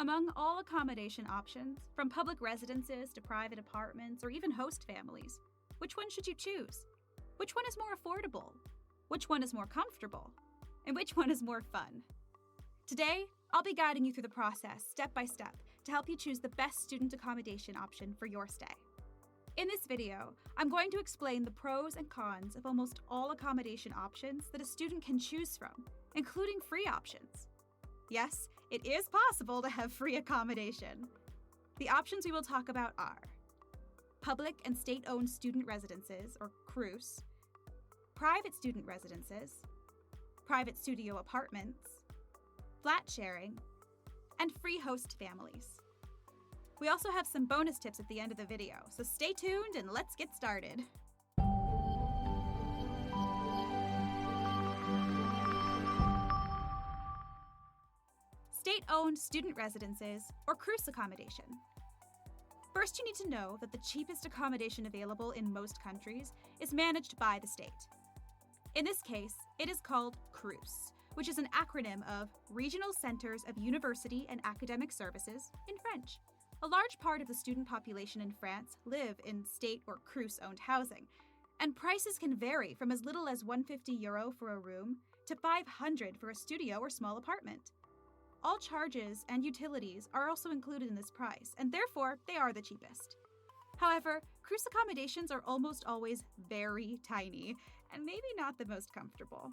Among all accommodation options, from public residences to private apartments or even host families, which one should you choose? Which one is more affordable? Which one is more comfortable? And which one is more fun? Today, I'll be guiding you through the process step by step to help you choose the best student accommodation option for your stay. In this video, I'm going to explain the pros and cons of almost all accommodation options that a student can choose from, including free options. Yes, it is possible to have free accommodation. The options we will talk about are public and state-owned student residences, or CRUS, private student residences, private studio apartments, flat sharing, and free host families. We also have some bonus tips at the end of the video, so stay tuned and let's get started. State-owned student residences, or CRUS accommodation. First, you need to know that the cheapest accommodation available in most countries is managed by the state. In this case, it is called CRUS, which is an acronym of Regional Centers of University and Academic Services in French. A large part of the student population in France live in state or CRUS-owned housing, and prices can vary from as little as €150 for a room to $500 for a studio or small apartment. All charges and utilities are also included in this price, and therefore they are the cheapest. However, CRUS accommodations are almost always very tiny, and maybe not the most comfortable.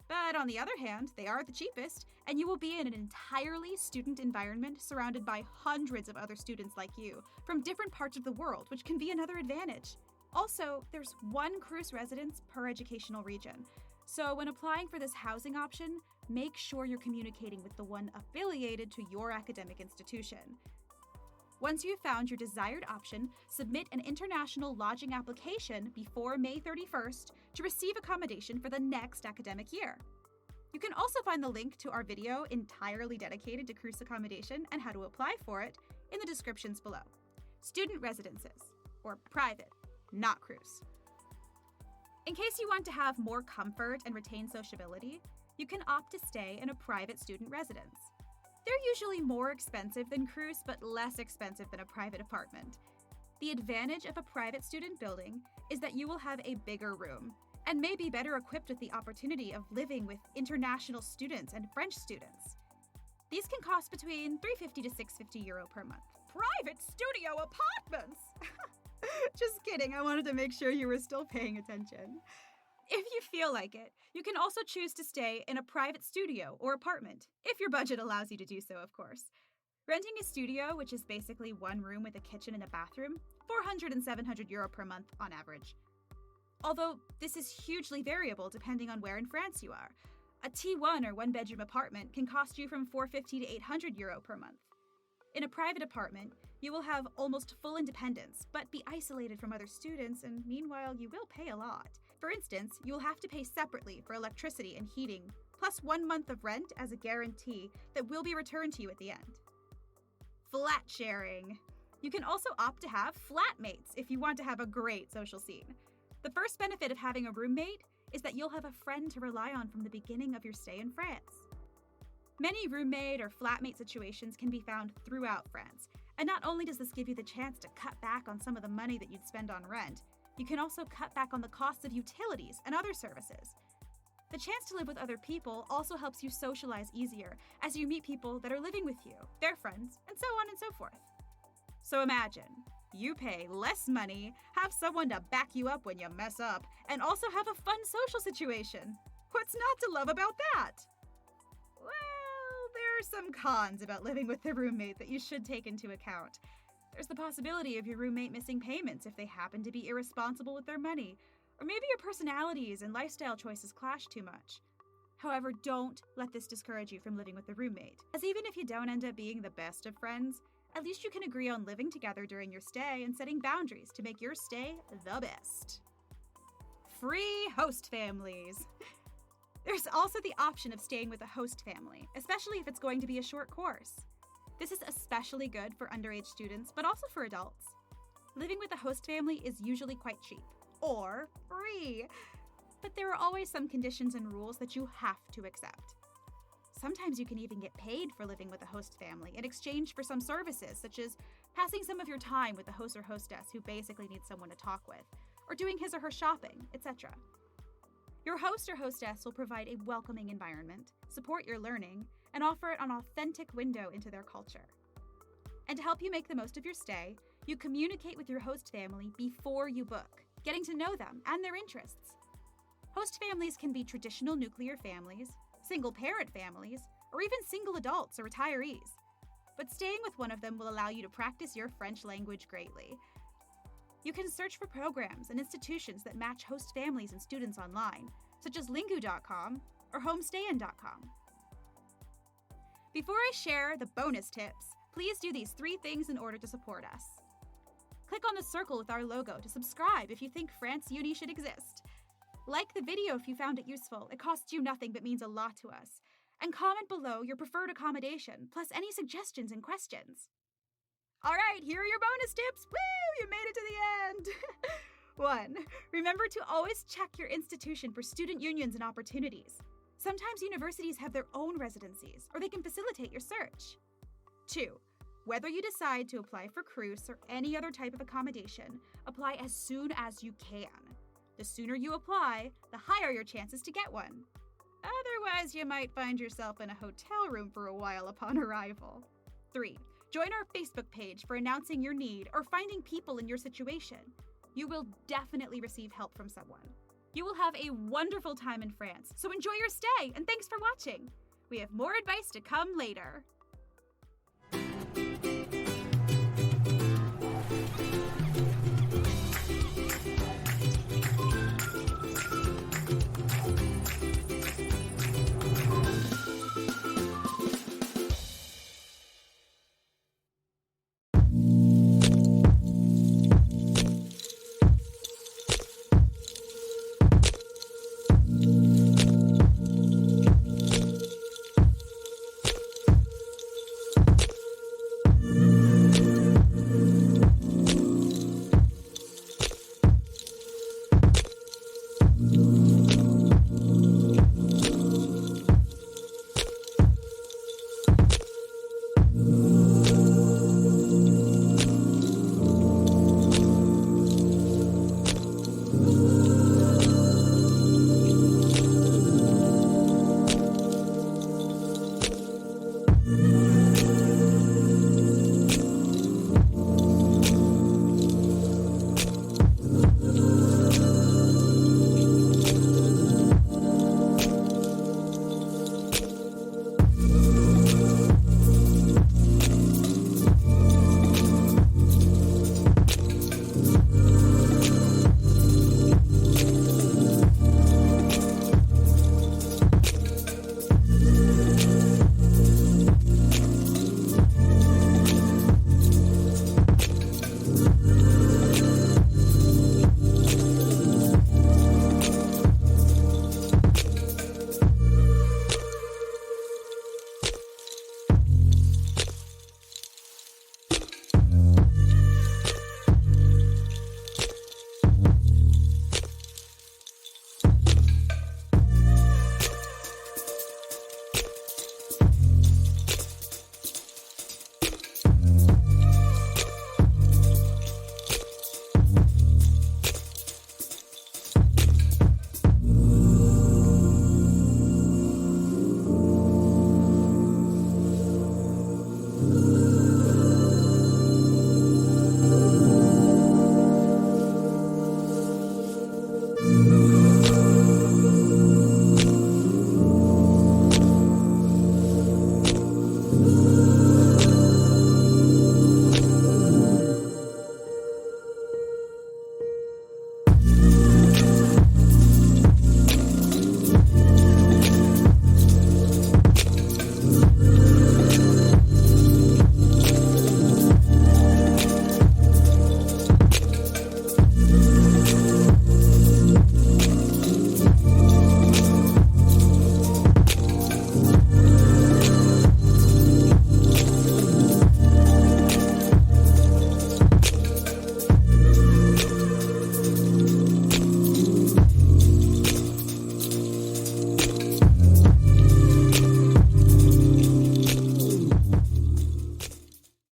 But on the other hand, they are the cheapest, and you will be in an entirely student environment surrounded by hundreds of other students like you from different parts of the world, which can be another advantage. Also, there's one CRUS residence per educational region. So when applying for this housing option, make sure you're communicating with the one affiliated to your academic institution. Once you've found your desired option, submit an international lodging application before May 31st to receive accommodation for the next academic year. You can also find the link to our video entirely dedicated to CRUS accommodation and how to apply for it in the descriptions below. Student residences, or private, not CRUS. In case you want to have more comfort and retain sociability, you can opt to stay in a private student residence. They're usually more expensive than CRUS, but less expensive than a private apartment. The advantage of a private student building is that you will have a bigger room and may be better equipped with the opportunity of living with international students and French students. These can cost between €350 to €650 per month. Private studio apartments! Just kidding, I wanted to make sure you were still paying attention. If you feel like it, you can also choose to stay in a private studio or apartment, if your budget allows you to do so, of course. Renting a studio, which is basically one room with a kitchen and a bathroom, €400 and €700 per month on average. Although this is hugely variable depending on where in France you are. A T1 or one-bedroom apartment can cost you from €450 to €800 per month. In a private apartment, you will have almost full independence, but be isolated from other students, and meanwhile, you will pay a lot. For instance, you will have to pay separately for electricity and heating, plus 1 month of rent as a guarantee that will be returned to you at the end. Flat sharing. You can also opt to have flatmates if you want to have a great social scene. The first benefit of having a roommate is that you'll have a friend to rely on from the beginning of your stay in France. Many roommate or flatmate situations can be found throughout France, and not only does this give you the chance to cut back on some of the money that you'd spend on rent, you can also cut back on the costs of utilities and other services. The chance to live with other people also helps you socialize easier as you meet people that are living with you, their friends, and so on and so forth. So imagine, you pay less money, have someone to back you up when you mess up, and also have a fun social situation. What's not to love about that? Well, there are some cons about living with a roommate that you should take into account. There's the possibility of your roommate missing payments if they happen to be irresponsible with their money, or maybe your personalities and lifestyle choices clash too much. However, don't let this discourage you from living with a roommate, as even if you don't end up being the best of friends, at least you can agree on living together during your stay and setting boundaries to make your stay the best. Free host families. There's also the option of staying with a host family, especially if it's going to be a short course. This is especially good for underage students, but also for adults. Living with a host family is usually quite cheap, or free, but there are always some conditions and rules that you have to accept. Sometimes you can even get paid for living with a host family in exchange for some services, such as passing some of your time with the host or hostess who basically needs someone to talk with, or doing his or her shopping, etc. Your host or hostess will provide a welcoming environment, support your learning, and offer an authentic window into their culture. And to help you make the most of your stay, you communicate with your host family before you book, getting to know them and their interests. Host families can be traditional nuclear families, single-parent families, or even single adults or retirees. But staying with one of them will allow you to practice your French language greatly. You can search for programs and institutions that match host families and students online, such as lingu.com or homestayin.com. Before I share the bonus tips, please do these 3 things in order to support us. Click on the circle with our logo to subscribe if you think France Uni should exist. Like the video if you found it useful. It costs you nothing but means a lot to us. And comment below your preferred accommodation, plus any suggestions and questions. All right, here are your bonus tips. Woo! You made it to the end. 1. Remember to always check your institution for student unions and opportunities. Sometimes universities have their own residencies, or they can facilitate your search. 2. Whether you decide to apply for cruise or any other type of accommodation, apply as soon as you can. The sooner you apply, the higher your chances to get one. Otherwise, you might find yourself in a hotel room for a while upon arrival. 3. Join our Facebook page for announcing your need or finding people in your situation. You will definitely receive help from someone. You will have a wonderful time in France, so enjoy your stay, and thanks for watching. We have more advice to come later.